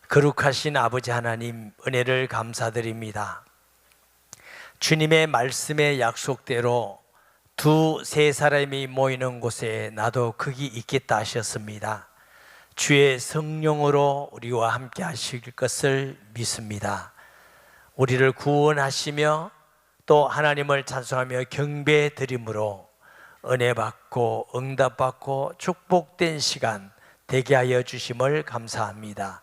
거룩하신 아버지 하나님, 은혜를 감사드립니다. 주님의 말씀의 약속대로 두세 사람이 모이는 곳에 나도 거기 있겠다 하셨습니다. 주의 성령으로 우리와 함께 하실 것을 믿습니다. 우리를 구원하시며 또 하나님을 찬송하며 경배 드림으로 은혜 받고 응답 받고 축복된 시간 되게 하여 주심을 감사합니다.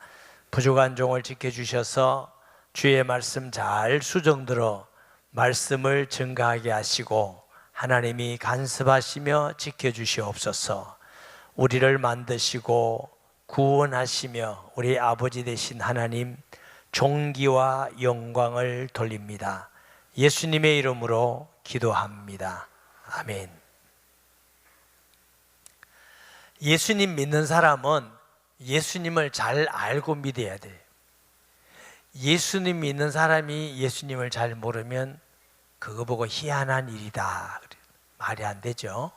부족한 종을 지켜주셔서 주의 말씀 잘 수정들어 말씀을 증가하게 하시고 하나님이 간섭하시며 지켜주시옵소서. 우리를 만드시고 구원하시며 우리 아버지 되신 하나님 존귀와 영광을 돌립니다. 예수님의 이름으로 기도합니다. 아멘. 예수님 믿는 사람은 예수님을 잘 알고 믿어야 돼요. 예수님 믿는 사람이 예수님을 잘 모르면 그거 보고 희한한 일이다, 말이 안 되죠.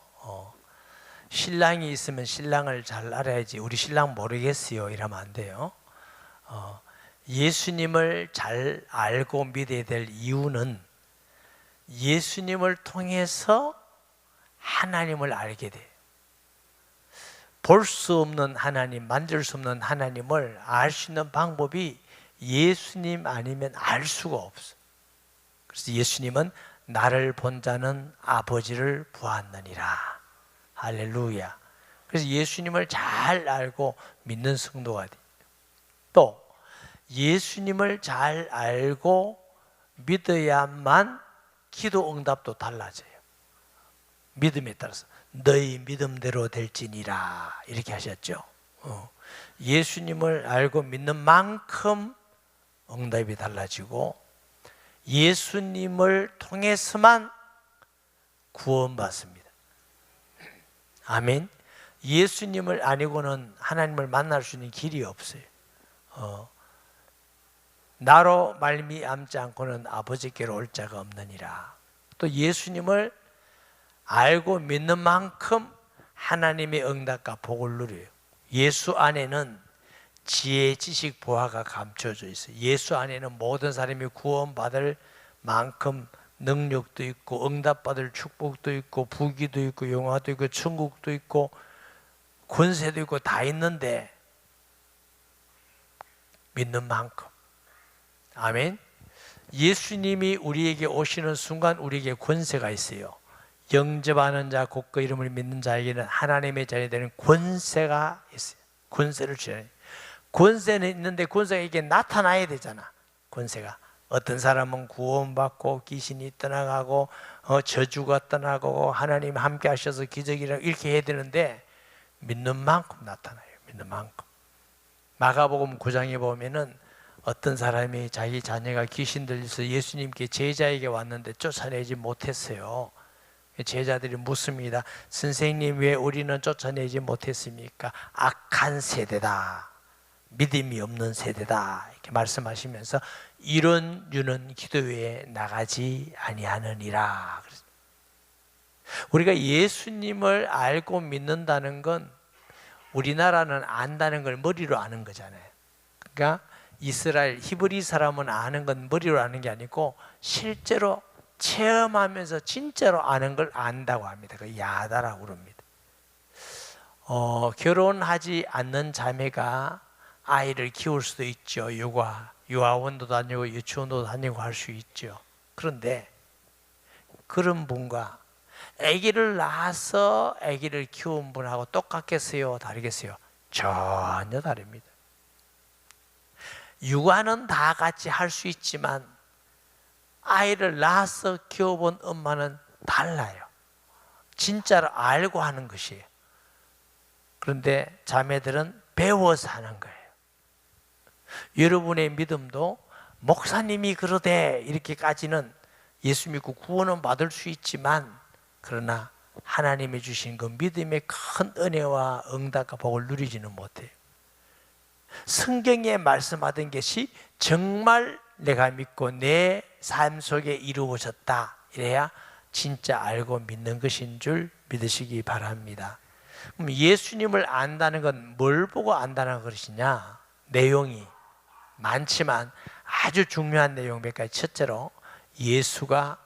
신랑이 있으면 신랑을 잘 알아야지 우리 신랑 모르겠어요 이러면 안 돼요. 예수님을 잘 알고 믿어야 될 이유는 예수님을 통해서 하나님을 알게 돼요. 볼 수 없는 하나님, 만질 수 없는 하나님을 알 수 있는 방법이 예수님 아니면 알 수가 없어. 그래서 예수님은 나를 본 자는 아버지를 보았느니라. 할렐루야. 그래서 예수님을 잘 알고 믿는 성도가 돼. 또 예수님을 잘 알고 믿어야만 기도 응답도 달라져요. 믿음에 따라서 너희 믿음대로 될지니라 이렇게 하셨죠. 예수님을 알고 믿는 만큼 응답이 달라지고 예수님을 통해서만 구원받습니다. 아멘. 예수님을 아니고는 하나님을 만날 수 있는 길이 없어요. 나로 말미암지 않고는 아버지께로 올 자가 없느니라. 또 예수님을 알고 믿는 만큼 하나님의 응답과 복을 누려요. 예수 안에는 지혜, 지식, 보화가 감춰져 있어요. 예수 안에는 모든 사람이 구원받을 만큼 능력도 있고 응답받을 축복도 있고 부귀도 있고 영화도 있고 천국도 있고 권세도 있고 다 있는데 믿는 만큼. 아멘. 예수님이 우리에게 오시는 순간 우리에게 권세가 있어요. 영접하는 자 곧 그 이름을 믿는 자에게는 하나님의 자녀이 되는 권세가 있어요. 권세를 주셔요. 권세는 있는데 권세가 이게 나타나야 되잖아. 권세가 어떤 사람은 구원받고 귀신이 떠나가고 저주가 떠나고 하나님 함께 하셔서 기적이라 이렇게 해야 되는데 믿는 만큼 나타나요. 믿는 만큼. 마가복음 9장에 보면은 어떤 사람이 자기 자녀가 귀신 들려서 예수님께 제자에게 왔는데 쫓아내지 못했어요. 제자들이 묻습니다. 선생님 왜 우리는 쫓아내지 못했습니까? 악한 세대다. 믿음이 없는 세대다. 이렇게 말씀하시면서 이런 유는 기도회에 나가지 아니하느니라. 우리가 예수님을 알고 믿는다는 건 우리나라는 안다는 걸 머리로 아는 거잖아요. 그러니까 이스라엘 히브리 사람은 아는 건 머리로 아는 게 아니고 실제로 체험하면서 진짜로 아는 걸 안다고 합니다. 그 야다라고 그럽니다. 결혼하지 않는 자매가 아이를 키울 수도 있죠. 유아원도 다니고 유치원도 다니고 할 수 있죠. 그런데 그런 분과 아기를 낳아서 아기를 키운 분하고 똑같겠어요? 다르겠어요? 전혀 다릅니다. 육아는 다 같이 할 수 있지만 아이를 낳아서 키워본 엄마는 달라요. 진짜로 알고 하는 것이에요. 그런데 자매들은 배워서 하는 거예요. 여러분의 믿음도 목사님이 그러대 이렇게까지는 예수 믿고 구원은 받을 수 있지만 그러나 하나님이 주신 그 믿음의 큰 은혜와 응답과 복을 누리지는 못해요. 성경에 말씀하던 것이 정말 내가 믿고 내 삶 속에 이루어졌다. 이래야 진짜 알고 믿는 것인 줄 믿으시기 바랍니다. 그럼 예수님을 안다는 건 뭘 보고 안다는 것이냐? 내용이 많지만 아주 중요한 내용 몇 가지. 첫째로 예수가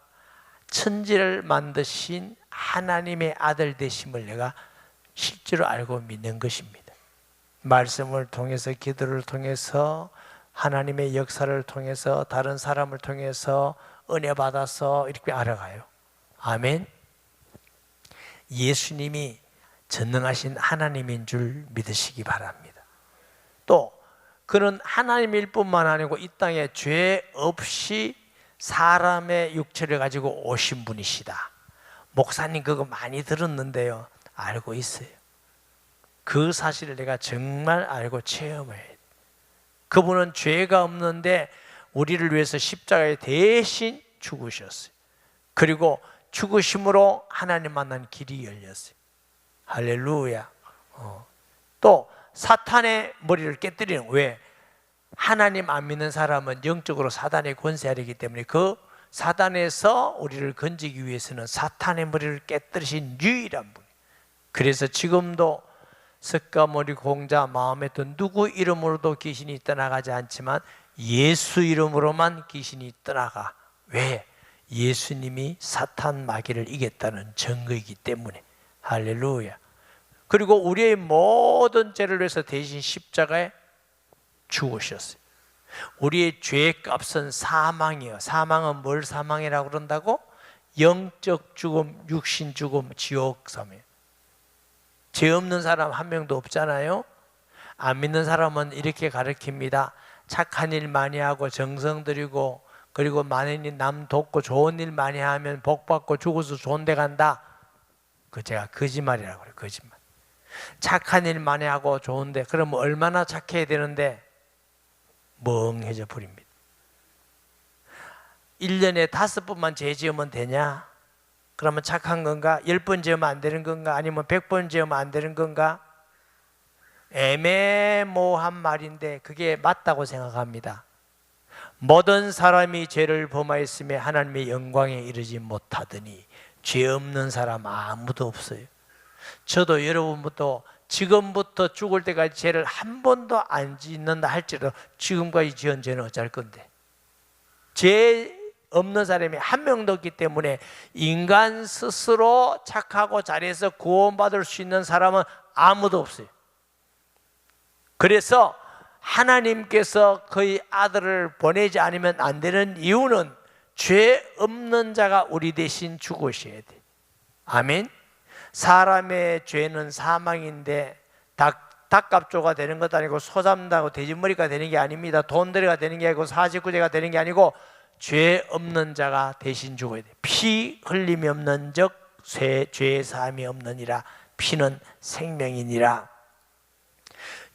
천지를 만드신 하나님의 아들 되심을 내가 실제로 알고 믿는 것입니다. 말씀을 통해서, 기도를 통해서, 하나님의 역사를 통해서, 다른 사람을 통해서 은혜 받아서 이렇게 알아가요. 아멘. 예수님이 전능하신 하나님인 줄 믿으시기 바랍니다. 또 그는 하나님일 뿐만 아니고 이 땅에 죄 없이 사람의 육체를 가지고 오신 분이시다. 목사님 그거 많이 들었는데요, 알고 있어요. 그 사실을 내가 정말 알고 체험해야 돼. 그분은 죄가 없는데 우리를 위해서 십자가에 대신 죽으셨어요. 그리고 죽으심으로 하나님 만난 길이 열렸어요. 할렐루야. 또 사탄의 머리를 깨뜨리는, 왜? 하나님 안 믿는 사람은 영적으로 사단의 권세 아래이기 때문에 그 사단에서 우리를 건지기 위해서는 사탄의 머리를 깨뜨리신 유일한 분. 그래서 지금도 석가모니 공자 마음에 든 누구 이름으로도 귀신이 떠나가지 않지만 예수 이름으로만 귀신이 떠나가. 왜? 예수님이 사탄 마귀를 이겼다는 증거이기 때문에. 할렐루야. 그리고 우리의 모든 죄를 위해서 대신 십자가에 죽으셨어요. 우리의 죄의 값은 사망이에요. 사망은 뭘 사망이라고 그런다고? 영적 죽음, 육신 죽음, 지옥 섬이에요. 죄 없는 사람 한 명도 없잖아요. 안 믿는 사람은 이렇게 가르칩니다. 착한 일 많이 하고 정성 들이고 그리고 많이 남 돕고 좋은 일 많이 하면 복 받고 죽어서 좋은 데 간다. 그 제가 거짓말이라고 그래요. 거짓말. 착한 일 많이 하고 좋은데 그럼 얼마나 착해야 되는데 멍해져 버립니다. 1년에 5번만 죄 지으면 되냐? 그러면 착한 건가? 10번 지으면 안 되는 건가? 아니면 100번 지으면 안 되는 건가? 애매모호한 말인데 그게 맞다고 생각합니다. 모든 사람이 죄를 범하였음에 하나님의 영광에 이르지 못하더니 죄 없는 사람 아무도 없어요. 저도 여러분부터 지금부터 죽을 때까지 죄를 한 번도 안 짓는다 할지라도 지금까지 지은 죄는 어쩔 건데, 죄 없는 사람이 한 명도 없기 때문에 인간 스스로 착하고 잘해서 구원받을 수 있는 사람은 아무도 없어요. 그래서 하나님께서 그의 아들을 보내지 않으면 안 되는 이유는 죄 없는 자가 우리 대신 죽으셔야 돼. 아멘. 사람의 죄는 사망인데 닭값조가 되는 것도 아니고 소 잡는다고 돼지머리가 되는 게 아닙니다. 돈들이가 되는 게 아니고 사직구제가 되는 게 아니고 죄 없는 자가 대신 죽어야 돼. 피 흘림이 없는 적 죄 사함이 없느니라. 피는 생명이니라.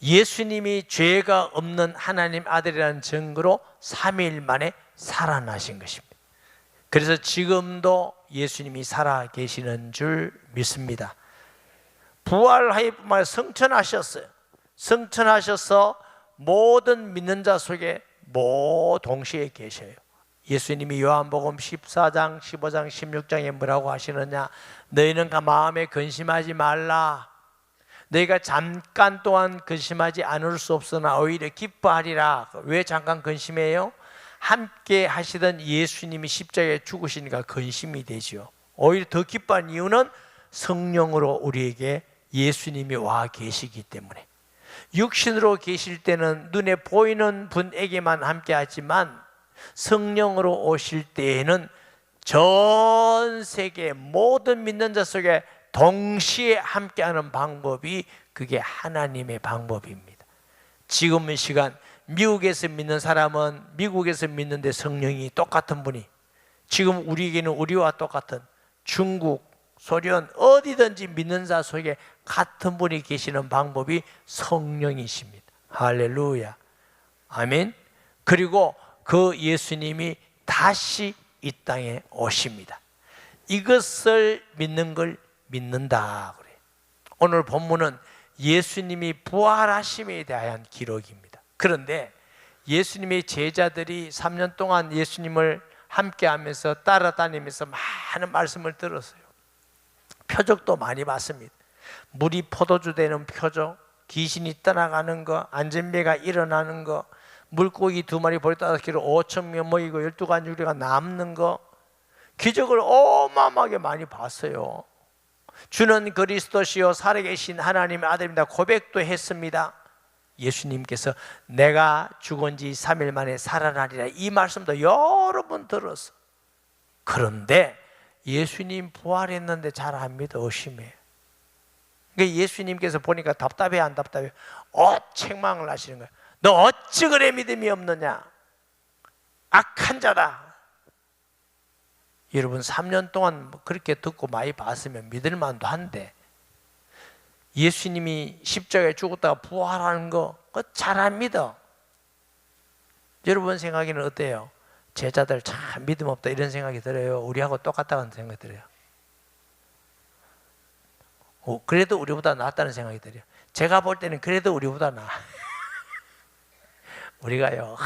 예수님이 죄가 없는 하나님 아들이라는 증거로 3일 만에 살아나신 것입니다. 그래서 지금도 예수님이 살아 계시는 줄 믿습니다. 부활하여 뿐만 아니라 승천하셨어요. 승천하셔서 모든 믿는 자 속에 동시에 계셔요. 예수님이 요한복음 14장, 15장, 16장에 뭐라고 하시느냐? 너희는 마음에 근심하지 말라. 너희가 잠깐 동안 근심하지 않을 수 없으나 오히려 기뻐하리라. 왜 잠깐 근심해요? 함께 하시던 예수님이 십자가에 죽으시니까 근심이 되죠. 오히려 더 기뻐한 이유는 성령으로 우리에게 예수님이 와 계시기 때문에. 육신으로 계실 때는 눈에 보이는 분에게만 함께 하지만 성령으로 오실 때에는 전 세계 모든 믿는 자 속에 동시에 함께하는 방법이, 그게 하나님의 방법입니다. 지금 이 시간 미국에서 믿는 사람은 미국에서 믿는데 성령이 똑같은 분이, 지금 우리에게는 우리와 똑같은 중국, 소련 어디든지 믿는 자 속에 같은 분이 계시는 방법이 성령이십니다. 할렐루야. 아멘. 그리고 그 예수님이 다시 이 땅에 오십니다. 이것을 믿는 걸 믿는다 그래요. 오늘 본문은 예수님이 부활하심에 대한 기록입니다. 그런데 예수님의 제자들이 3년 동안 예수님을 함께하면서 따라다니면서 많은 말씀을 들었어요. 표적도 많이 봤습니다. 물이 포도주 되는 표적, 귀신이 떠나가는 거, 안전배가 일어나는 거, 물고기 2마리 보리따다키로 5,000명 모이고 12가족이가 남는 거, 기적을 어마어마하게 많이 봤어요. 주는 그리스도시요 살아계신 하나님의 아들입니다 고백도 했습니다. 예수님께서 내가 죽은 지 3일 만에 살아나리라, 이 말씀도 여러 번 들었어. 그런데 예수님 부활했는데 잘 안 믿어, 의심해. 그러니까 예수님께서 보니까 답답해, 안 답답해? 책망을 하시는 거야. 너 어찌 그래 믿음이 없느냐, 악한 자다. 여러분 3년 동안 그렇게 듣고 많이 봤으면 믿을 만도 한데, 예수님이 십자가에 죽었다가 부활하는 거 잘 안 믿어. 여러분 생각에는 어때요? 제자들 참 믿음 없다 이런 생각이 들어요? 우리하고 똑같다는 생각이 들어요? 그래도 우리보다 낫다는 생각이 들어요. 제가 볼 때는 그래도 우리보다 나아. 우리가요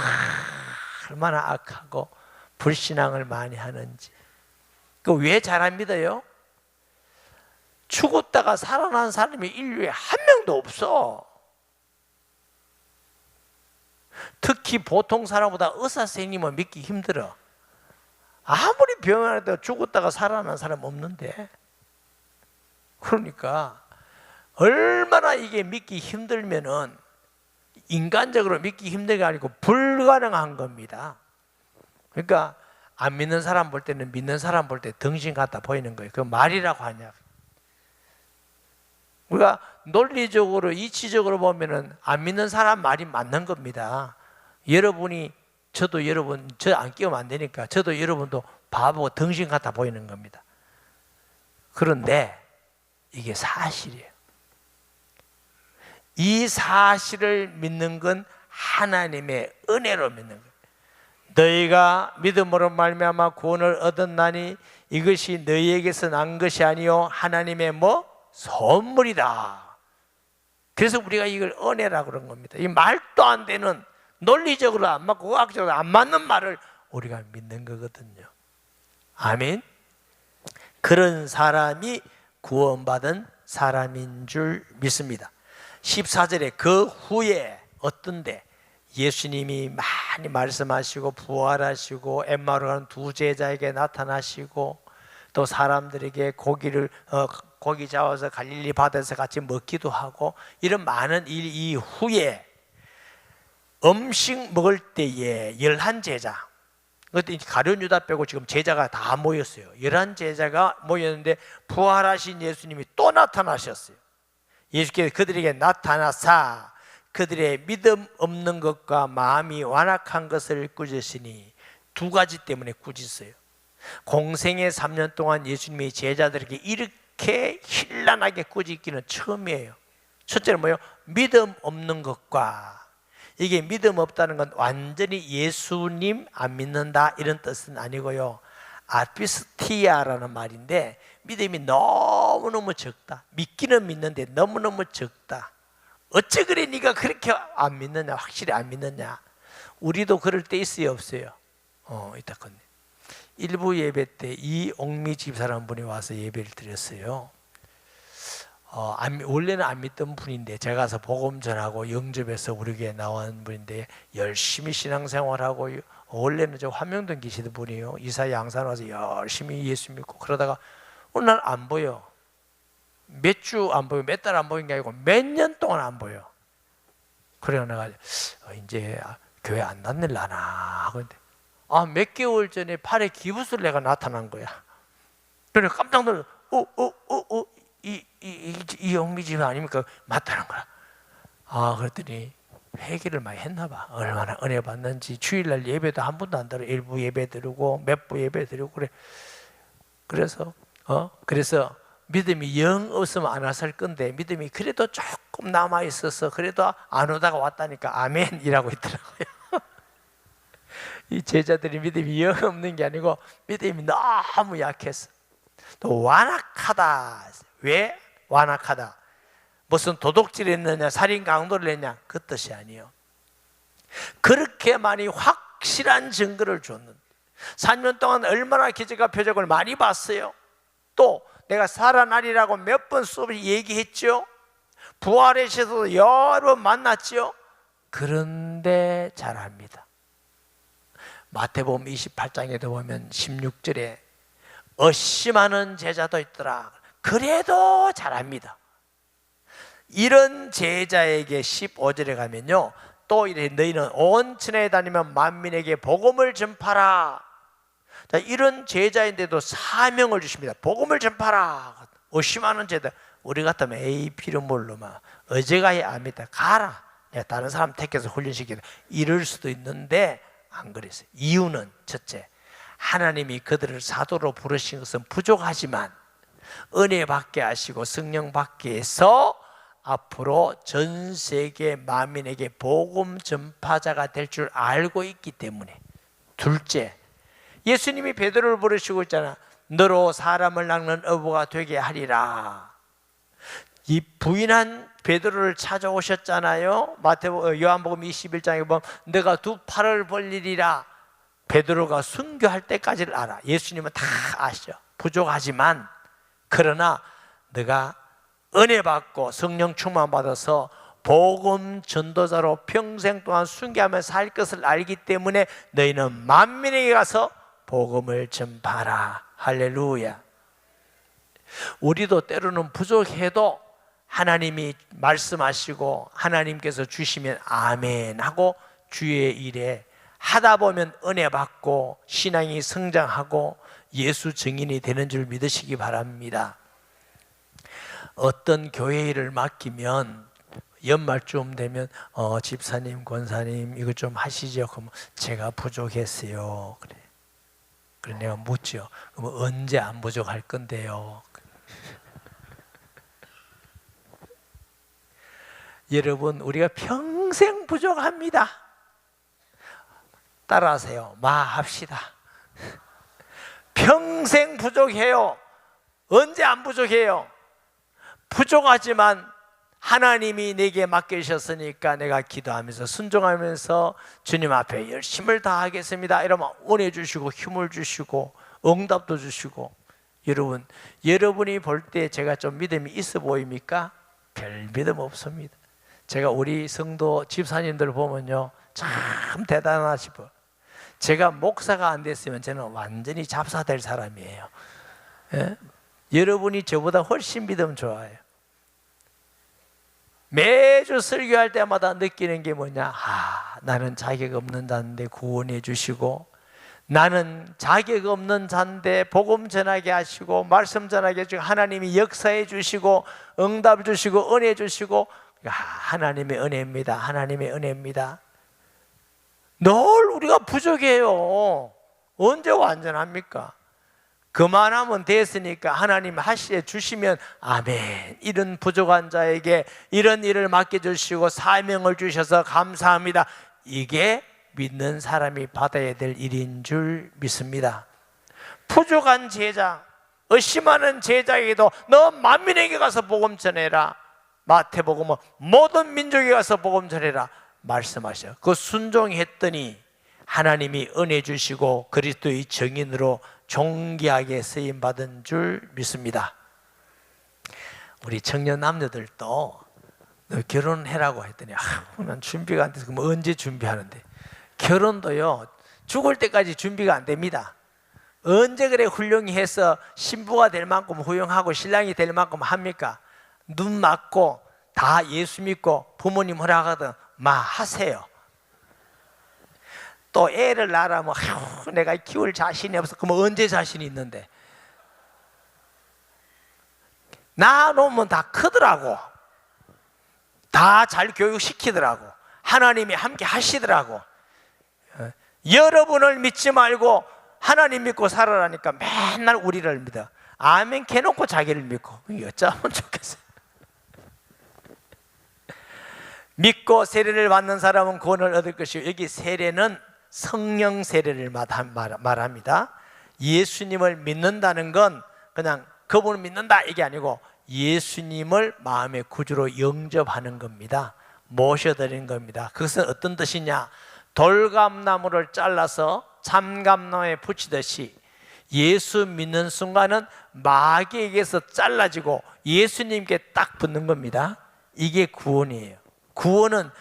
얼마나 악하고 불신앙을 많이 하는지. 왜 잘 안 믿어요? 죽었다가 살아난 사람이 인류에 한 명도 없어. 특히 보통 사람보다 의사 선생님은 믿기 힘들어. 아무리 병원에도 죽었다가 살아난 사람 없는데. 그러니까 얼마나 이게 믿기 힘들면은, 인간적으로 믿기 힘든 게 아니고 불가능한 겁니다. 그러니까 안 믿는 사람 볼 때는 믿는 사람 볼 때 덩신 같아 보이는 거예요. 그 말이라고 하냐. 우리가 논리적으로 이치적으로 보면은 안 믿는 사람 말이 맞는 겁니다. 여러분이, 저도 여러분, 저 안 끼우면 안 되니까 저도 여러분도 바보고 덩신 같아 보이는 겁니다. 그런데 이게 사실이에요. 이 사실을 믿는 건 하나님의 은혜로 믿는 거예요. 너희가 믿음으로 말미암아 구원을 얻었나니 이것이 너희에게서 난 것이 아니요 하나님의 선물이다. 그래서 우리가 이걸 은혜라고 그런 겁니다. 이 말도 안 되는, 논리적으로 안 맞고 의학적으로 안 맞는 말을 우리가 믿는 거거든요. 아멘. 그런 사람이 구원받은 사람인 줄 믿습니다. 14절에 그 후에 어떤데 예수님이 많이 말씀하시고 부활하시고 엠마오로 가는 2 제자에게 나타나시고 또 사람들에게 고기 잡아서 갈릴리 바다에서 같이 먹기도 하고, 이런 많은 일 이후에 음식 먹을 때에 11제자, 그때 가룟 유다 빼고 지금 제자가 다 모였어요. 11제자가 모였는데 부활하신 예수님이 또 나타나셨어요. 예수께서 그들에게 나타나사 그들의 믿음 없는 것과 마음이 완악한 것을 꾸짖으시니, 2가지 때문에 꾸짖어요. 공생의 3년 동안 예수님이 제자들에게 이렇게 현란하게 꾸짖기는 처음이에요. 첫째는 뭐예요? 믿음 없는 것과, 이게 믿음 없다는 건 완전히 예수님 안 믿는다 이런 뜻은 아니고요, 아피스티아라는 말인데 믿음이 너무너무 적다. 믿기는 믿는데 너무너무 적다. 어째 그래 네가 그렇게 안 믿느냐, 확실히 안 믿느냐. 우리도 그럴 때 있어요, 없어요? 있다건요. 일부 예배 때 이옥미 집사라는 분이 와서 예배를 드렸어요. 원래는 안 믿던 분인데 제가 가서 복음 전하고 영접해서 우리 교회에 나온 분인데 열심히 신앙생활하고, 원래는 저 화명동 계시던 분이에요. 이사 양산 와서 열심히 예수 믿고 그러다가 어느 날 안 보여. 몇 주 안 보여, 몇 달 안 보인 게 아니고 몇 년 동안 안 보여. 그래 내가 이제 교회 안 다닐라나 하고 있는데, 몇 개월 전에 팔에 기부술래가 나타난 거야. 그래 깜짝 놀라. 이 영미 집 아닙니까? 맞다는 거야. 그랬더니 회개를 많이 했나 봐. 얼마나 은혜 받는지. 주일날 예배도 한 번도 안 들어. 일부 예배 드리고 몇 부 예배 드리고 그래. 그래서 믿음이 영 없으면 안 왔을 건데 믿음이 그래도 조금 남아 있어서 그래도 안 오다가 왔다니까 아멘이라고 있더라고요. 이 제자들이 믿음이 영 없는 게 아니고 믿음이 너무 약했어. 또 완악하다. 왜 완악하다? 무슨 도둑질을 했느냐, 살인 강도를 했냐, 그 뜻이 아니에요. 그렇게 많이 확실한 증거를 줬는데 3년 동안 얼마나 기적과 표적을 많이 봤어요. 또 내가 살아나리라고 몇 번 수업을 얘기했죠. 부활하셔서 여러 번 만났지요. 그런데 잘합니다. 마태복음 28장에도 보면 16절에 의심하는 제자도 있더라. 그래도 잘합니다. 이런 제자에게 15절에 가면요, 또 이래 너희는 온 천하에 다니며 만민에게 복음을 전파라. 자, 이런 제자인데도 사명을 주십니다. 복음을 전파라. 의심하는 제자. 우리 같으면 에이 필요 모르마 어제가야 압니다. 가라. 내가 다른 사람 택해서 훈련시키다. 이럴 수도 있는데 안 그랬어요. 이유는 첫째, 하나님이 그들을 사도로 부르신 것은 부족하지만 은혜 받게 하시고 성령 받게 해서 앞으로 전 세계 만민에게 복음 전파자가 될 줄 알고 있기 때문에. 둘째, 예수님이 베드로를 부르시고 있잖아. 너로 사람을 낚는 어부가 되게 하리라. 이 부인한 베드로를 찾아오셨잖아요. 요한복음 21장에 보면 너가 두 팔을 벌리리라. 베드로가 순교할 때까지를 알아. 예수님은 다 아시죠. 부족하지만 그러나 너가 은혜 받고 성령 충만 받아서 복음 전도자로 평생 동안 순교하며 살 것을 알기 때문에 너희는 만민에게 가서 복음을 전파하라. 할렐루야. 우리도 때로는 부족해도 하나님이 말씀하시고 하나님께서 주시면 아멘 하고 주의 일에 하다 보면 은혜 받고 신앙이 성장하고 예수 증인이 되는 줄 믿으시기 바랍니다. 어떤 교회 일을 맡기면 연말쯤 되면 집사님, 권사님 이거 좀 하시죠. 그러면 제가 부족했어요. 그래 내가 묻죠. 그럼 언제 안 부족할 건데요? 여러분, 우리가 평생 부족합니다. 따라하세요. 마합시다. 평생 부족해요. 언제 안 부족해요? 부족하지만 하나님이 내게 맡기셨으니까 내가 기도하면서 순종하면서 주님 앞에 열심을 다하겠습니다. 이러면 은혜 주시고 힘을 주시고 응답도 주시고. 여러분, 여러분이 볼 때 제가 좀 믿음이 있어 보입니까? 별 믿음 없습니다. 제가 우리 성도 집사님들 보면요, 참 대단하시고, 제가 목사가 안 됐으면 저는 완전히 잡사될 사람이에요. 예? 여러분이 저보다 훨씬 믿음 좋아요. 매주 설교할 때마다 느끼는 게 뭐냐? 나는 자격 없는 자인데 구원해 주시고, 나는 자격 없는 자인데 복음 전하게 하시고 말씀 전하게 해주시고 하나님이 역사해 주시고 응답 주시고 은혜 주시고. 하나님의 은혜입니다. 하나님의 은혜입니다. 늘 우리가 부족해요. 언제 완전합니까? 그만하면 됐으니까 하나님 하시에 주시면 아멘. 이런 부족한 자에게 이런 일을 맡겨주시고 사명을 주셔서 감사합니다. 이게 믿는 사람이 받아야 될 일인 줄 믿습니다. 부족한 제자, 의심하는 제자에게도 너 만민에게 가서 복음 전해라. 마태복음은 모든 민족에 가서 복음 전해라 말씀하셔요. 그 순종했더니 하나님이 은혜 주시고 그리스도의 증인으로 존귀하게 쓰임받은 줄 믿습니다. 우리 청년 남녀들도 너 결혼해라고 했더니 난 준비가 안 돼서. 그럼 언제 준비하는데? 결혼도요 죽을 때까지 준비가 안 됩니다. 언제 그래 훌륭히 해서 신부가 될 만큼 훌륭하고 신랑이 될 만큼 합니까? 눈 맞고 다 예수 믿고 부모님 허락하든 하세요. 또 애를 낳으면 내가 키울 자신이 없어. 그럼 언제 자신이 있는데? 낳아놓으면 다 크더라고. 다 잘 교육시키더라고. 하나님이 함께 하시더라고. 여러분을 믿지 말고 하나님 믿고 살아라니까 맨날 우리를 믿어. 아멘 캐놓고 자기를 믿고. 어쩌면 좋겠어요. 믿고 세례를 받는 사람은 구원을 얻을 것이고, 여기 세례는 성령 세례를 말합니다. 예수님을 믿는다는 건 그냥 그분을 믿는다 이게 아니고 예수님을 마음의 구주로 영접하는 겁니다. 모셔드리는 겁니다. 그것은 어떤 뜻이냐? 돌감나무를 잘라서 참감나무에 붙이듯이 예수 믿는 순간은 마귀에게서 잘라지고 예수님께 딱 붙는 겁니다. 이게 구원이에요. 구원은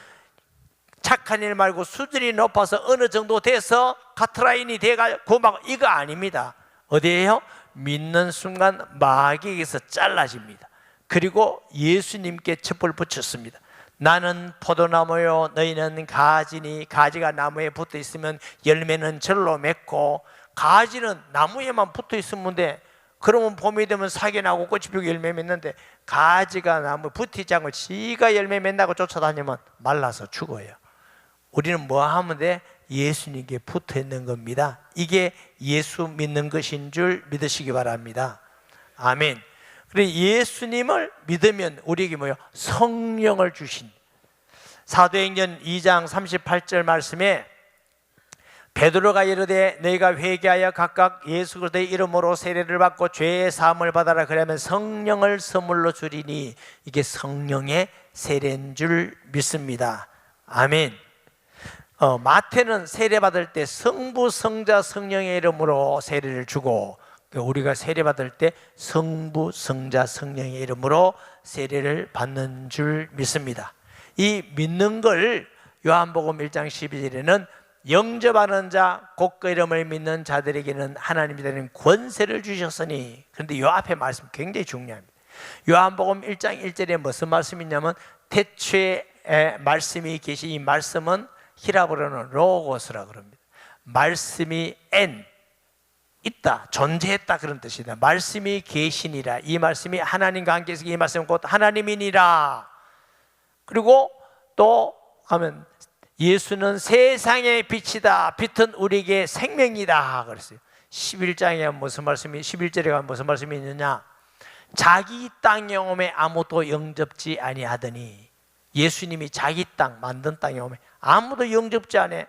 착한 일 말고 수준이 높아서 어느 정도 돼서 카트라인이 돼가고 막 이거 아닙니다. 어디에요? 믿는 순간 마귀에게서 잘라집니다. 그리고 예수님께 첩을 붙였습니다. 나는 포도나무요 너희는 가지니 가지가 나무에 붙어 있으면 열매는 절로 맺고 가지는 나무에만 붙어 있으면 돼. 그러면 봄이 되면 사계 나고 꽃이 피고 열매 맺는데 가지가 나무에 붙이지 않고 지가 열매 맺는다고 쫓아다니면 말라서 죽어요. 우리는 뭐 하면 돼? 예수님께 붙어 있는 겁니다. 이게 예수 믿는 것인 줄 믿으시기 바랍니다. 아멘. 그래 예수님을 믿으면 우리에게 뭐요? 성령을 주신. 사도행전 2장 38절 말씀에 베드로가 이르되 너희가 회개하여 각각 예수 그리스도의 이름으로 세례를 받고 죄의 사함을 받아라. 그러면 성령을 선물로 주리니 이게 성령의 세례인 줄 믿습니다. 아멘. 마태는 세례 받을 때 성부, 성자, 성령의 이름으로 세례를 주고 우리가 세례 받을 때 성부, 성자, 성령의 이름으로 세례를 받는 줄 믿습니다. 이 믿는 걸 요한복음 1장 12절에는 영접하는 자, 곧 그 이름을 믿는 자들에게는 하나님이 되는 권세를 주셨으니. 그런데 이 앞에 말씀 굉장히 중요합니다. 요한복음 1장 1절에 무슨 말씀이 있냐면 태초에 말씀이 계신 이 말씀은 히라브로는 로고스라고 그럽니다. 말씀이 있다, 존재했다 그런 뜻이다. 말씀이 계시니라. 이 말씀이 하나님과 함께 있으니 이 말씀은 곧 하나님이니라. 그리고 또 하면 예수는 세상의 빛이다. 빛은 우리에게 생명이다 그랬어요. 11장에 무슨 말씀이 11절에 가면 무슨 말씀이 있느냐? 자기 땅 경험에 아무도 영접지 아니하더니 예수님이 자기 땅 만든 땅 경험에 아무도 영접지 않아.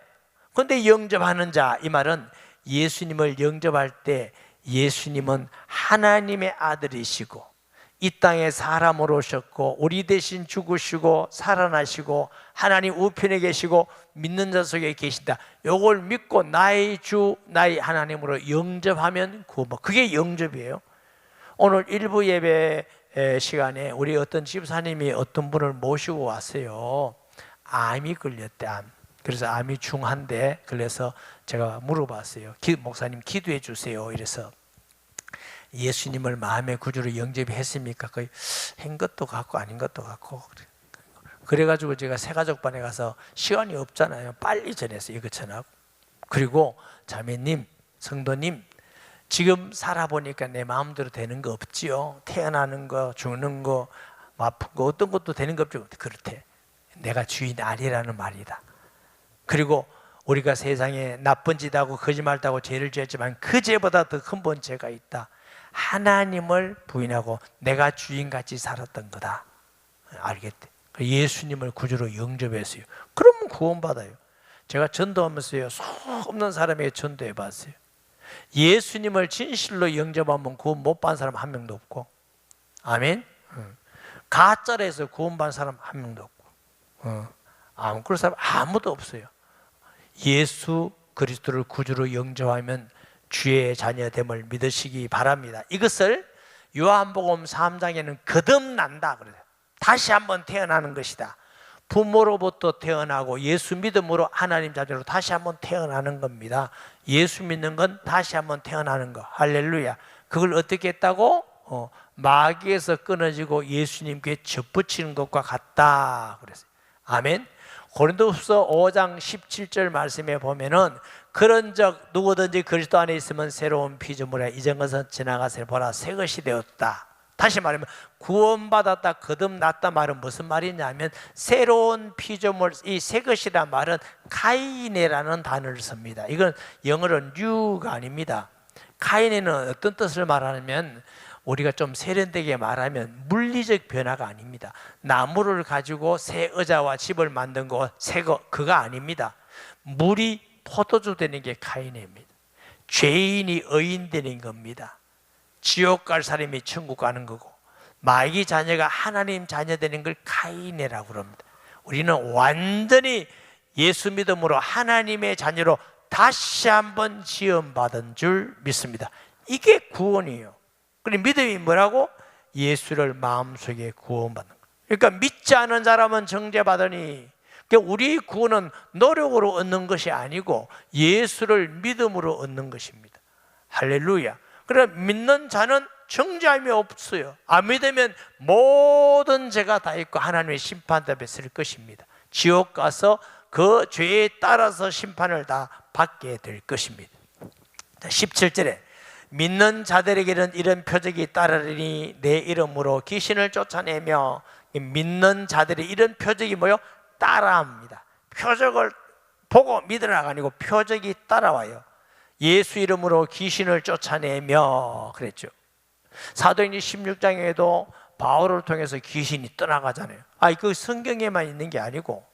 그런데 영접하는 자, 이 말은 예수님을 영접할 때 예수님은 하나님의 아들이시고 이 땅에 사람으로 오셨고 우리 대신 죽으시고 살아나시고 하나님 우편에 계시고 믿는 자 속에 계신다. 요걸 믿고 나의 주 나의 하나님으로 영접하면 구원. 그게 영접이에요. 오늘 일부 예배 시간에 우리 어떤 집사님이 어떤 분을 모시고 왔어요. 암이 걸렸대. 암. 그래서 암이 중한데 그래서 제가 물어봤어요. 목사님 기도해 주세요. 이래서 예수님을 마음의 구주로 영접했습니까? 거의 한 것도 같고 아닌 것도 같고. 그래가지고 제가 새가족반에 가서 시간이 없잖아요. 빨리 전해서 이것 전하고. 그리고 자매님, 성도님, 지금 살아보니까 내 마음대로 되는 거 없지요. 태어나는 거, 죽는 거, 아픈 거 어떤 것도 되는 거 없죠. 그렇대. 내가 주인 아니라는 말이다. 그리고 우리가 세상에 나쁜 짓 하고 거짓말 하고 죄를 지었지만 그 죄보다 더 큰 번죄가 있다. 하나님을 부인하고 내가 주인같이 살았던 거다. 알겠대. 예수님을 구주로 영접했어요. 그러면 구원받아요. 제가 전도하면서요, 수 없는 사람에게 전도해봤어요. 예수님을 진실로 영접하면 구원 못 받은 사람 한 명도 없고, 아멘. 가짜로 해서 구원 받은 사람 한 명도 없고, 그런 사람 아무도 없어요. 예수 그리스도를 구주로 영접하면 주의 자녀됨을 믿으시기 바랍니다. 이것을 요한복음 3장에는 거듭난다 그래요. 다시 한번 태어나는 것이다. 부모로부터 태어나고 예수 믿음으로 하나님 자녀로 다시 한번 태어나는 겁니다. 예수 믿는 건 다시 한번 태어나는 거. 할렐루야. 그걸 어떻게 했다고? 마귀에서 끊어지고 예수님께 접붙이는 것과 같다 그랬어요. 아멘. 고린도후서 5장 17절 말씀에 보면은 그런즉 누구든지 그리스도 안에 있으면 새로운 피조물이라 이전 것은 지나가세 보라 새 것이 되었다. 다시 말하면 구원받았다 거듭났다 말은 무슨 말이냐면 새로운 피조물, 이 새 것이란 말은 카이네라는 단어를 씁니다. 이건 영어로 new가 아닙니다. 카이네는 어떤 뜻을 말하냐면 우리가 좀 세련되게 말하면 물리적 변화가 아닙니다. 나무를 가지고 새 의자와 집을 만든 거, 새거 그거 아닙니다. 물이 포도주 되는 게 카이네입니다. 죄인이 의인 되는 겁니다. 지옥 갈 사람이 천국 가는 거고 마귀 자녀가 하나님 자녀 되는 걸 카이네라고 그럽니다. 우리는 완전히 예수 믿음으로 하나님의 자녀로 다시 한번 지음받은 줄 믿습니다. 이게 구원이에요. 그리고 믿음이 뭐라고? 예수를 마음속에 구원받는 거예요. 그러니까 믿지 않은 사람은 정죄받으니, 그러니까 우리 구원은 노력으로 얻는 것이 아니고 예수를 믿음으로 얻는 것입니다. 할렐루야. 그러나 믿는 자는 정죄함이 없어요. 안 믿으면 모든 죄가 다 있고 하나님의 심판답에 쓸 것입니다. 지옥 가서 그 죄에 따라서 심판을 다 받게 될 것입니다. 17절에 믿는 자들에게는 이런 표적이 따르리니 내 이름으로 귀신을 쫓아내며, 믿는 자들이 이런 표적이 뭐요? 따라합니다. 표적을 보고 믿으라가 아니고 표적이 따라와요. 예수 이름으로 귀신을 쫓아내며 그랬죠. 사도행전 16장에도 바울을 통해서 귀신이 떠나가잖아요. 그 성경에만 있는 게 아니고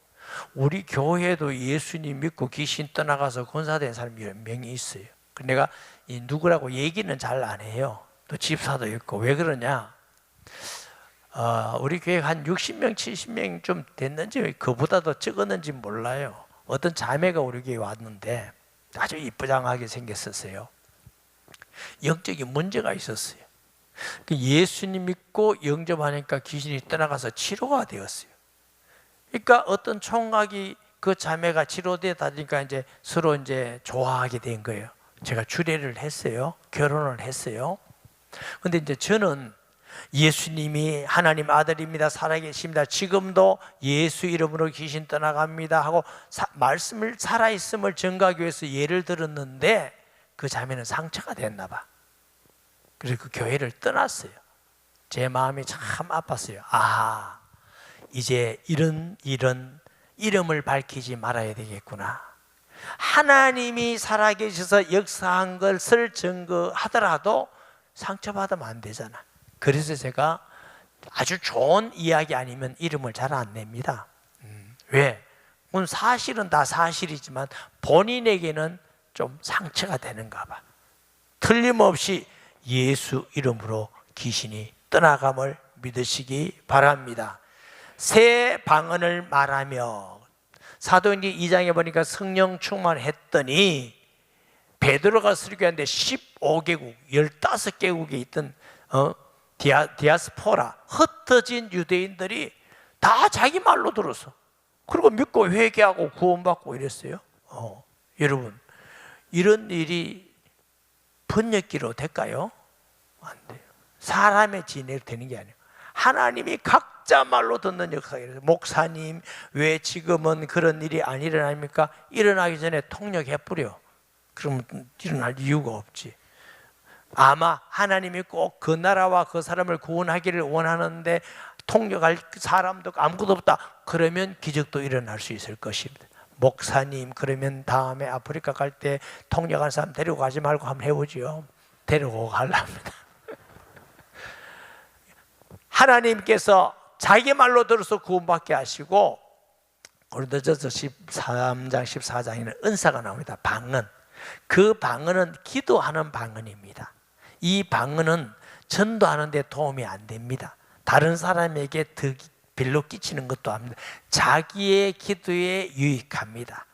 우리 교회도 예수님 믿고 귀신 떠나가서 권사된 사람이 몇 명이 있어요. 내가 누구라고 얘기는 잘 안 해요. 또 집사도 있고. 왜 그러냐? 우리 교회가 한 60명, 70명 좀 됐는지 그보다 더 적었는지 몰라요. 어떤 자매가 우리 교회에 왔는데 아주 이쁘장하게 생겼었어요. 영적인 문제가 있었어요. 예수님 믿고 영접하니까 귀신이 떠나가서 치료가 되었어요. 그러니까 어떤 총각이 그 자매가 치료되다 보니까 이제 서로 이제 좋아하게 된 거예요. 제가 주례를 했어요. 결혼을 했어요. 근데 이제 저는 예수님이 하나님 아들입니다. 살아계십니다. 지금도 예수 이름으로 귀신 떠나갑니다 하고 말씀을 살아있음을 증거하기 위해서 예를 들었는데 그 자매는 상처가 됐나 봐. 그래서 그 교회를 떠났어요. 제 마음이 참 아팠어요. 이제 이런 이름을 밝히지 말아야 되겠구나. 하나님이 살아계셔서 역사한 것을 증거하더라도 상처받으면 안 되잖아. 그래서 제가 아주 좋은 이야기 아니면 이름을 잘 안 냅니다. 왜? 그건 사실은 다 사실이지만 본인에게는 좀 상처가 되는가 봐. 틀림없이 예수 이름으로 귀신이 떠나감을 믿으시기 바랍니다. 새 방언을 말하며, 사도행전 2장에 보니까 성령 충만했더니 베드로가 설교하는데 15개국 15개국에 있던 디아스포라 흩어진 유대인들이 다 자기 말로 들었어. 그리고 믿고 회개하고 구원받고 이랬어요. 여러분, 이런 일이 번역기로 될까요? 안 돼요. 사람의 지혜로 되는 게 아니에요. 하나님이 각자 말로 듣는 역사예요. 목사님, 왜 지금은 그런 일이 안 일어납니까? 일어나기 전에 통역해버려. 그러면 일어날 이유가 없지. 아마 하나님이 꼭 그 나라와 그 사람을 구원하기를 원하는데 통역할 사람도 아무것도 없다. 그러면 기적도 일어날 수 있을 것입니다. 목사님, 그러면 다음에 아프리카 갈 때 통역한 사람 데리고 가지 말고 한번 해보지요. 데리고 가려합니다. 하나님께서 자기 말로 들어서 구원받게 하시고, 고린도전서 13장 14장에는 은사가 나옵니다. 방언. 그 방언은 기도하는 방언입니다. 이 방언은 전도하는 데 도움이 안 됩니다. 다른 사람에게 별로 끼치는 것도 아닙니다. 자기의 기도에 유익합니다.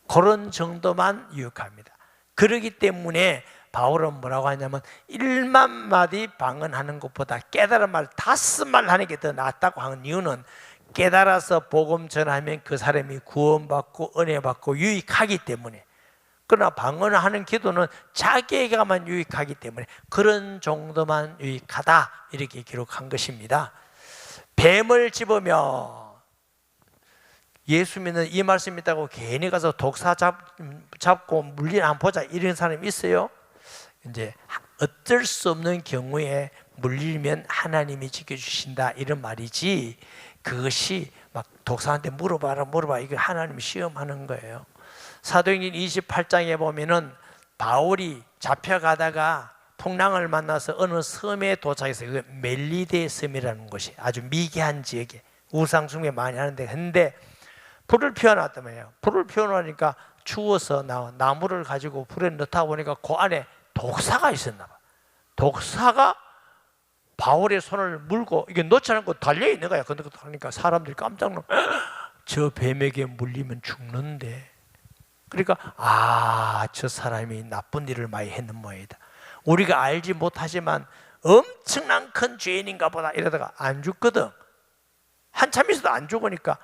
그런 정도만 유익합니다. 그렇기 때문에 바울은 뭐라고 하냐면 1만 마디 방언하는 것보다 깨달은 말 5말 하는 게 더 낫다고 하는 이유는, 깨달아서 복음 전하면 그 사람이 구원받고 은혜 받고 유익하기 때문에. 그러나 방언하는 기도는 자기에게만 유익하기 때문에 그런 정도만 유익하다, 이렇게 기록한 것입니다. 뱀을 집으며, 예수 믿는 이 말씀 있다고 괜히 가서 독사 잡고 물린 안 보자 이런 사람이 있어요? 이제 어쩔 수 없는 경우에 물리면 하나님이 지켜주신다 이런 말이지, 그것이 막 독사한테 물어봐라 이거 하나님이 시험하는 거예요. 사도행전 28장에 보면은 바울이 잡혀가다가 풍랑을 만나서 어느 섬에 도착해서, 그 멜리데 섬이라는 곳이 아주 미개한 지역에 우상 숭배 많이 하는데, 근데 불을 피워놨단 말이에요. 불을 피워놓으니까 추워서 나무를 가지고 불에 넣다 보니까 그 안에 독사가 있었나 봐. 독사가 바울의 손을 물고 이게 놓지 않고 달려있는 거야. 그러니까 사람들이 깜짝 놀라, 저 뱀에게 물리면 죽는데. 그러니까 저 사람이 나쁜 일을 많이 했는 모양이다. 우리가 알지 못하지만 엄청난 큰 죄인인가 보다 이러다가 안 죽거든. 한참 있어도 안 죽으니까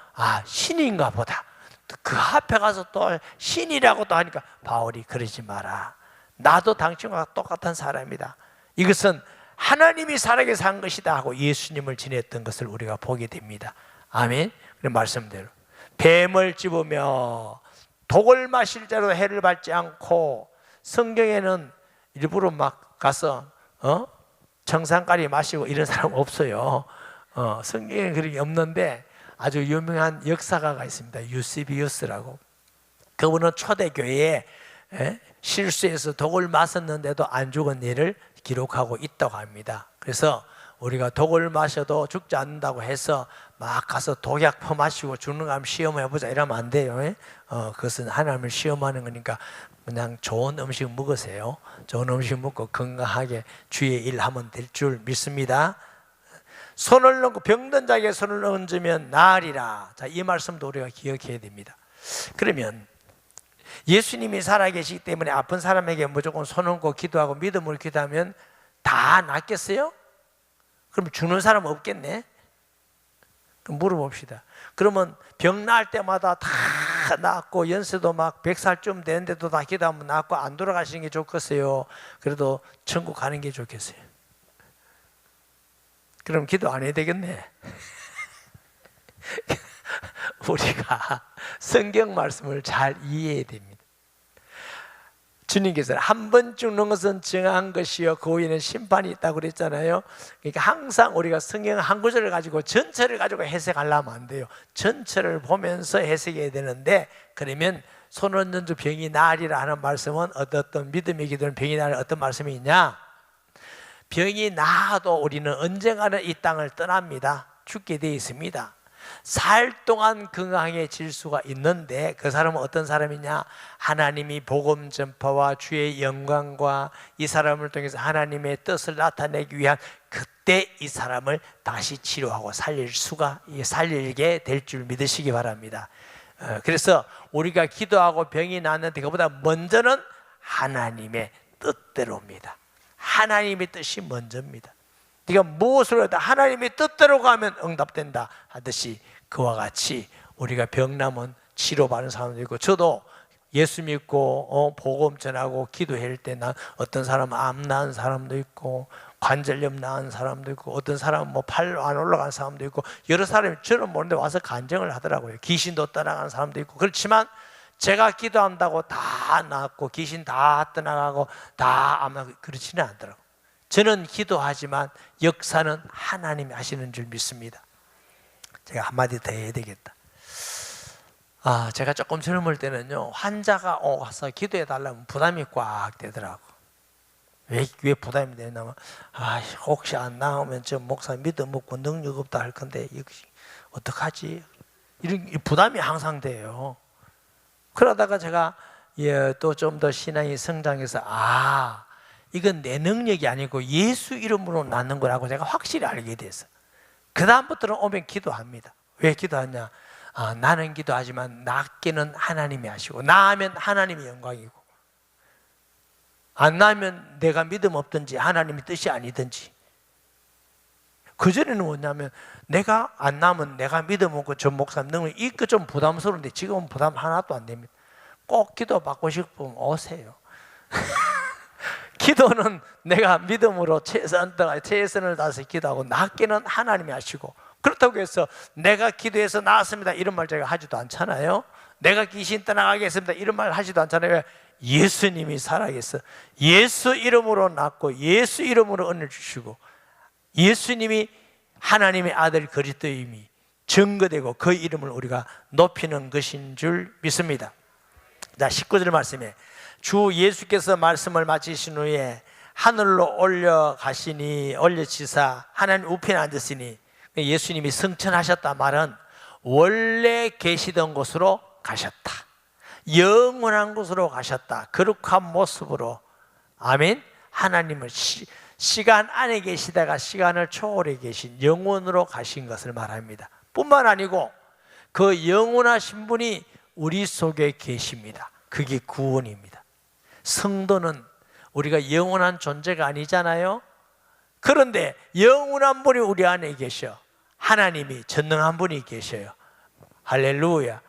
신인가 보다. 그 앞에 가서 또 신이라고 또 하니까 바울이 그러지 마라. 나도 당신과 똑같은 사람이다. 이것은 하나님이 살아계서 한 것이다 하고 예수님을 지냈던 것을 우리가 보게 됩니다. 아멘. 그 말씀대로 뱀을 집으며 독을 마실 자로 해를 받지 않고, 성경에는 일부러 막 가서 정상까지 마시고 이런 사람 없어요. 성경에 그런 게 없는데 아주 유명한 역사가가 있습니다. 유시비우스라고. 그분은 초대교회에 실수해서 독을 마셨는데도 안 죽은 일을 기록하고 있다고 합니다. 그래서 우리가 독을 마셔도 죽지 않는다고 해서 막 가서 독약 퍼마시고 죽는 거 한번 시험해보자 이러면 안 돼요. 그것은 하나님을 시험하는 거니까 그냥 좋은 음식 먹으세요. 좋은 음식 먹고 건강하게 주의 일 하면 될 줄 믿습니다. 손을 얹고 병든 자에게 손을 얹으면 나으리라. 자, 이 말씀도 우리가 기억해야 됩니다. 그러면 예수님이 살아계시기 때문에 아픈 사람에게 무조건 손 얹고 기도하고 믿음으로 기도하면 다 낫겠어요? 그럼 죽는 사람 없겠네? 그럼 물어봅시다. 그러면 병 나을 때마다 다 낫고 연세도 막 100살쯤 되는데도 다 기도하면 낫고 안 돌아가시는 게 좋겠어요? 그래도 천국 가는 게 좋겠어요? 그럼 기도 안 해야 되겠네. 우리가 성경 말씀을 잘 이해해야 됩니다. 주님께서는 한 번 죽는 것은 정한 것이요 그 후에는 심판이 있다고 그랬잖아요. 그러니까 항상 우리가 성경 한 구절을 가지고 전체를 가지고 해석하려면 안 돼요. 전체를 보면서 해석해야 되는데, 그러면 손 얹는 주 병이 나으리라 하는 말씀은 어떤 믿음의 기도는 병이 나으리라 어떤 말씀이 있냐? 병이 나아도 우리는 언젠가는 이 땅을 떠납니다. 죽게 되어 있습니다. 살 동안 건강해질 수가 있는데 그 사람은 어떤 사람이냐? 하나님이 복음 전파와 주의 영광과 이 사람을 통해서 하나님의 뜻을 나타내기 위한 그때 이 사람을 다시 치료하고 살리게 될 줄 믿으시기 바랍니다. 그래서 우리가 기도하고 병이 낫는데 그보다 먼저는 하나님의 뜻대로입니다. 하나님의 뜻이 먼저입니다. 네가 무엇을 해도 하나님의 뜻대로 가면 응답된다 하듯이 그와 같이 우리가 병나면 치료받는 사람도 있고, 저도 예수 믿고 복음 전하고 기도할 때 난 어떤 사람은 암 나은 사람도 있고 관절염 나은 사람도 있고 어떤 사람은 뭐 팔 안 올라간 사람도 있고 여러 사람이 저는 모르는데 와서 간증을 하더라고요. 귀신도 떠나간 사람도 있고. 그렇지만 제가 기도한다고 다 낫고 귀신 다 떠나가고 다 아마 그렇지는 않더라고요. 저는 기도하지만 역사는 하나님이 하시는 줄 믿습니다. 제가 한마디 더 해야 되겠다. 제가 조금 젊을 때는요, 환자가 와서 기도해 달라면 부담이 꽉 되더라고. 왜 부담이 되냐면 혹시 안 나오면 저 목사 믿음 없고 능력 없다 할 건데 어떡하지? 이런 부담이 항상 돼요. 그러다가 제가 또 좀 더 신앙이 성장해서 이건 내 능력이 아니고 예수 이름으로 낫는 거라고 제가 확실히 알게 됐어요. 그 다음부터는 오면 기도합니다. 왜 기도하냐? 나는 기도하지만 낫기는 하나님이 하시고, 나으면 하나님의 영광이고, 안 나으면 내가 믿음 없든지 하나님의 뜻이 아니든지. 그전에는 뭐냐면 내가 안 나면 내가 믿음 없고 전 목사님 능력 이거 좀 부담스러운데 지금은 부담 하나도 안 됩니다. 꼭 기도 받고 싶으면 오세요. 기도는 내가 믿음으로 최선을 다해서 기도하고 낫기는 하나님이 하시고, 그렇다고 해서 내가 기도해서 나았습니다 이런 말 제가 하지도 않잖아요. 내가 귀신 떠나가게 했습니다 이런 말 하지도 않잖아요. 예수님이 살아계서 예수 이름으로 낫고 예수 이름으로 은혜를 주시고 예수님이 하나님의 아들 그리스도임이 증거되고 그 이름을 우리가 높이는 것인 줄 믿습니다. 자, 19절 말씀에 주 예수께서 말씀을 마치신 후에 하늘로 올려지사 하나님 우편에 앉으시니, 예수님이 승천하셨다 말은 원래 계시던 곳으로 가셨다, 영원한 곳으로 가셨다, 거룩한 모습으로. 아멘. 하나님을 시간 안에 계시다가 시간을 초월해 계신 영원으로 가신 것을 말합니다. 뿐만 아니고 그 영원하신 분이 우리 속에 계십니다. 그게 구원입니다. 성도는 우리가 영원한 존재가 아니잖아요. 그런데 영원한 분이 우리 안에 계셔. 하나님이 전능한 분이 계셔요. 할렐루야.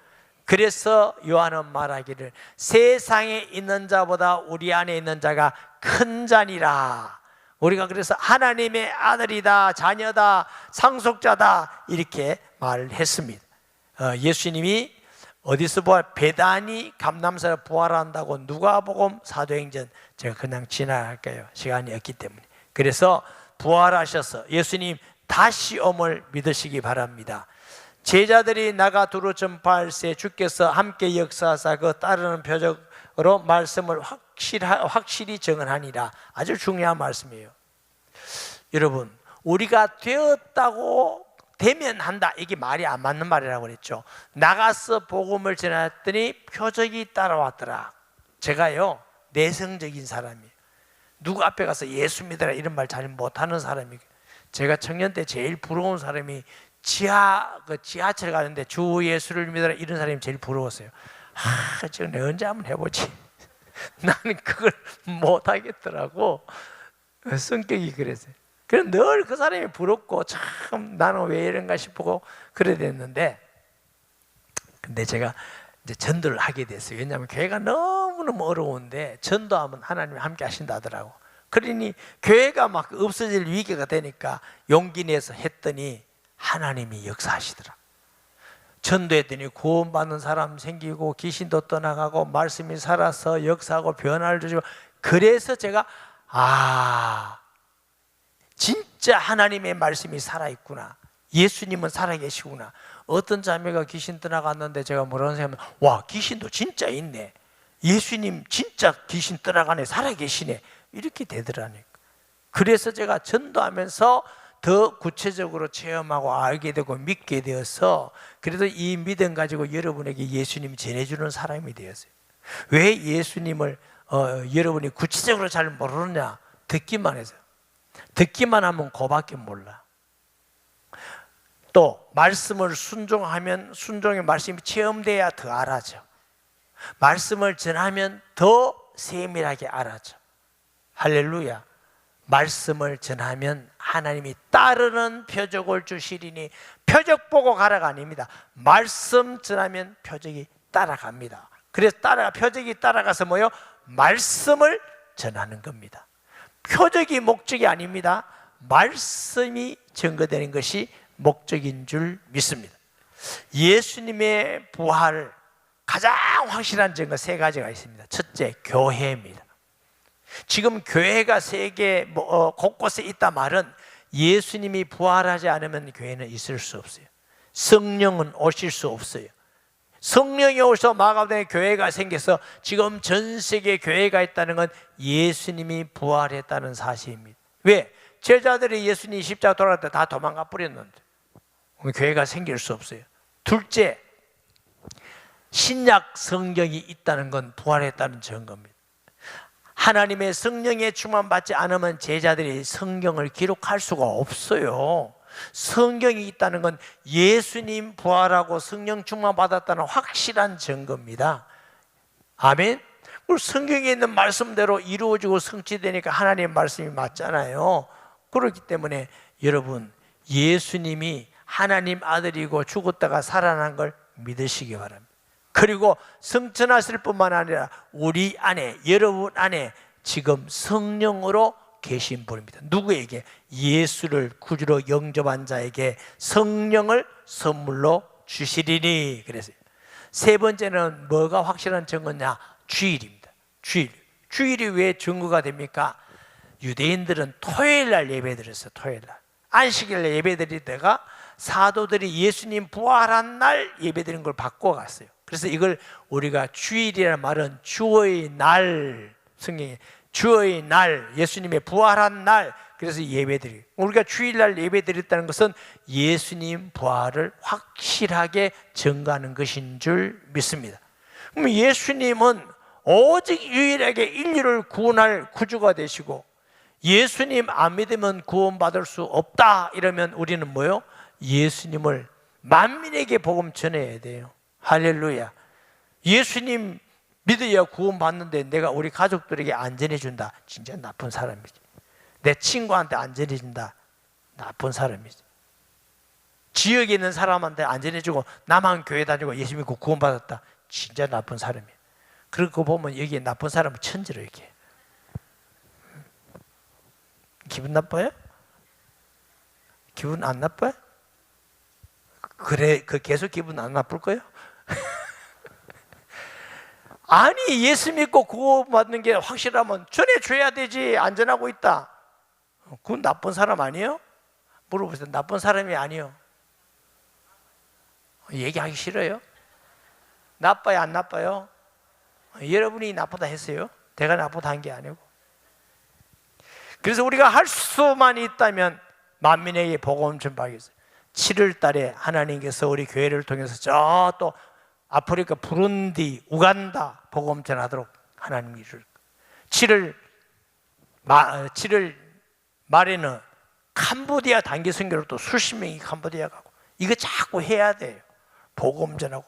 그래서 요한은 말하기를 세상에 있는 자보다 우리 안에 있는 자가 큰 자니라. 우리가 그래서 하나님의 아들이다, 자녀다, 상속자다 이렇게 말을 했습니다. 예수님이 어디서 배단이 감람산에서 부활한다고 누가복음 사도행전 제가 그냥 지나갈게요. 시간이 없기 때문에. 그래서 부활하셔서 예수님 다시 om을 믿으시기 바랍니다. 제자들이 나가 두루 전파할 때 주께서 함께 역사하사 그 따르는 표적으로 말씀을 확실히 증언하니라. 아주 중요한 말씀이에요. 여러분, 우리가 되었다고 되면 한다, 이게 말이 안 맞는 말이라고 그랬죠. 나가서 복음을 전했더니 표적이 따라왔더라. 제가요 내성적인 사람이에요. 누구 앞에 가서 예수 믿어라 이런 말 잘 못하는 사람이에요. 제가 청년 때 제일 부러운 사람이 지하철 가는데 주 예수를 믿어라 이런 사람이 제일 부러웠어요. 지금 내가 언제 한번 해보지. 나는 그걸 못하겠더라고. 성격이 그랬어요. 그래서 늘 그 사람이 부럽고 참 나는 왜 이런가 싶고 그래 됐는데, 근데 제가 이제 전도를 하게 됐어요. 왜냐하면 교회가 너무너무 어려운데 전도하면 하나님이 함께 하신다더라고. 그러니 교회가 막 없어질 위기가 되니까 용기 내서 했더니 하나님이 역사하시더라. 전도했더니 구원받는 사람 생기고 귀신도 떠나가고 말씀이 살아서 역사하고 변화를 주시고, 그래서 제가 진짜 하나님의 말씀이 살아있구나, 예수님은 살아계시구나. 어떤 자매가 귀신 떠나갔는데 제가 뭐라는 생각하면, 와, 귀신도 진짜 있네, 예수님 진짜 귀신 떠나가네, 살아계시네, 이렇게 되더라니까. 그래서 제가 전도하면서 더 구체적으로 체험하고 알게 되고 믿게 되어서, 그래도 이 믿음 가지고 여러분에게 예수님이 전해주는 사람이 되었어요. 왜 예수님을 여러분이 구체적으로 잘 모르느냐? 듣기만 해서. 듣기만 하면 그밖에 몰라. 또 말씀을 순종하면 순종의 말씀이 체험돼야 더 알아져. 말씀을 전하면 더 세밀하게 알아져. 할렐루야. 말씀을 전하면 하나님이 따르는 표적을 주시리니, 표적 보고 가라가 아닙니다. 말씀 전하면 표적이 따라갑니다. 그래서 표적이 따라가서 뭐요? 말씀을 전하는 겁니다. 표적이 목적이 아닙니다. 말씀이 증거되는 것이 목적인 줄 믿습니다. 예수님의 부활 가장 확실한 증거 세 가지가 있습니다. 첫째, 교회입니다. 지금 교회가 세계 곳곳에 있다 말은 예수님이 부활하지 않으면 교회는 있을 수 없어요. 성령은 오실 수 없어요. 성령이 오셔서 마가복음에 교회가 생겨서 지금 전 세계 교회가 있다는 건 예수님이 부활했다는 사실입니다. 왜? 제자들이 예수님이 십자가 돌아갈 때 다 도망가 버렸는데 교회가 생길 수 없어요. 둘째, 신약 성경이 있다는 건 부활했다는 증거입니다. 하나님의 성령에 충만받지 않으면 제자들이 성경을 기록할 수가 없어요. 성경이 있다는 건 예수님 부활하고 성령 충만받았다는 확실한 증거입니다. 아멘. 성경에 있는 말씀대로 이루어지고 성취되니까 하나님의 말씀이 맞잖아요. 그렇기 때문에 여러분, 예수님이 하나님 아들이고 죽었다가 살아난 걸 믿으시기 바랍니다. 그리고 성천하실 뿐만 아니라 우리 안에, 여러분 안에 지금 성령으로 계신 분입니다. 누구에게? 예수를 구주로 영접한 자에게 성령을 선물로 주시리니. 그랬어요. 세 번째는 뭐가 확실한 증거냐? 주일입니다. 주일이 왜 증거가 됩니까? 유대인들은 토요일날 예배드렸어요. 토요일날 안식일날 예배드리다가 사도들이 예수님 부활한 날 예배드린 걸 바꿔갔어요. 그래서 이걸 우리가 주일이라는 말은 주의 날, 성경에 주의 날, 예수님의 부활한 날, 그래서 예배드리고, 우리가 주일날 예배드렸다는 것은 예수님 부활을 확실하게 증거하는 것인 줄 믿습니다. 그럼 예수님은 오직 유일하게 인류를 구원할 구주가 되시고, 예수님 안 믿으면 구원받을 수 없다 이러면 우리는 뭐요? 예수님을 만민에게 복음 전해야 돼요. 할렐루야. 예수님 믿어야 구원받는데 내가 우리 가족들에게 안 전해준다, 진짜 나쁜 사람이지. 내 친구한테 안 전해준다, 나쁜 사람이지. 지역에 있는 사람한테 안전해주고 나만 교회 다니고 예수 믿고 구원받았다. 진짜 나쁜 사람이에요. 그러고 보면 여기 나쁜 사람은 천지로 이렇게. 기분 나빠요? 기분 안 나빠요? 그래, 계속 기분 안 나쁠 거예요? 아니, 예수 믿고 구원받는 게 확실하면 전해줘야 되지. 안전하고 있다. 그건 나쁜 사람 아니에요? 물어보세요. 나쁜 사람이 아니에요. 얘기하기 싫어요? 나빠요, 안 나빠요? 여러분이 나쁘다 했어요? 내가 나쁘다 한 게 아니고. 그래서 우리가 할 수만 있다면 만민에게 복음 전파하겠어요. 7월 달에 하나님께서 우리 교회를 통해서 저 또 아프리카 부룬디, 우간다 복음 전하도록 하나님이 이룰. 7월 말에는 캄보디아 단기 선교로 또 수십 명이 캄보디아 가고, 이거 자꾸 해야 돼요. 복음 전하고.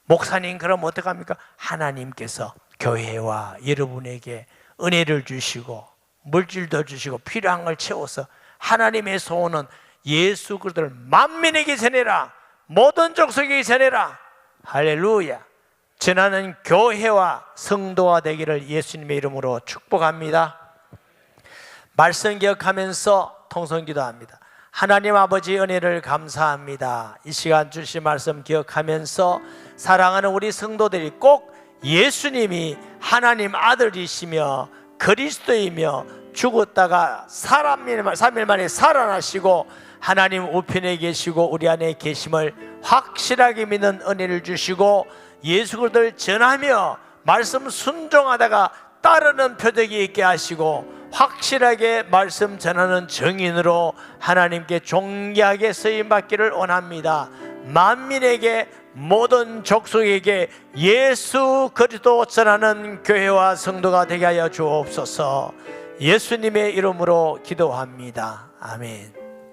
목사님 그럼 어떡합니까? 하나님께서 교회와 여러분에게 은혜를 주시고 물질도 주시고 필요한 걸 채워서 하나님의 소원은 예수 그리스도를 만민에게 전해라. 모든 족속에게 전해라. 할렐루야. 전하는 교회와 성도가 되기를 예수님의 이름으로 축복합니다. 말씀 기억하면서 통성기도합니다. 하나님 아버지 은혜를 감사합니다. 이 시간 주신 말씀 기억하면서 사랑하는 우리 성도들이 꼭 예수님이 하나님 아들이시며 그리스도이며 죽었다가 3일 만에 살아나시고 하나님 우편에 계시고 우리 안에 계심을 확실하게 믿는 은혜를 주시고 예수 그리스도를 전하며 말씀 순종하다가 따르는 표적이 있게 하시고 확실하게 말씀 전하는 증인으로 하나님께 존귀하게 쓰임받기를 원합니다. 만민에게 모든 족속에게 예수 그리스도 전하는 교회와 성도가 되게 하여 주옵소서. 예수님의 이름으로 기도합니다. 아멘.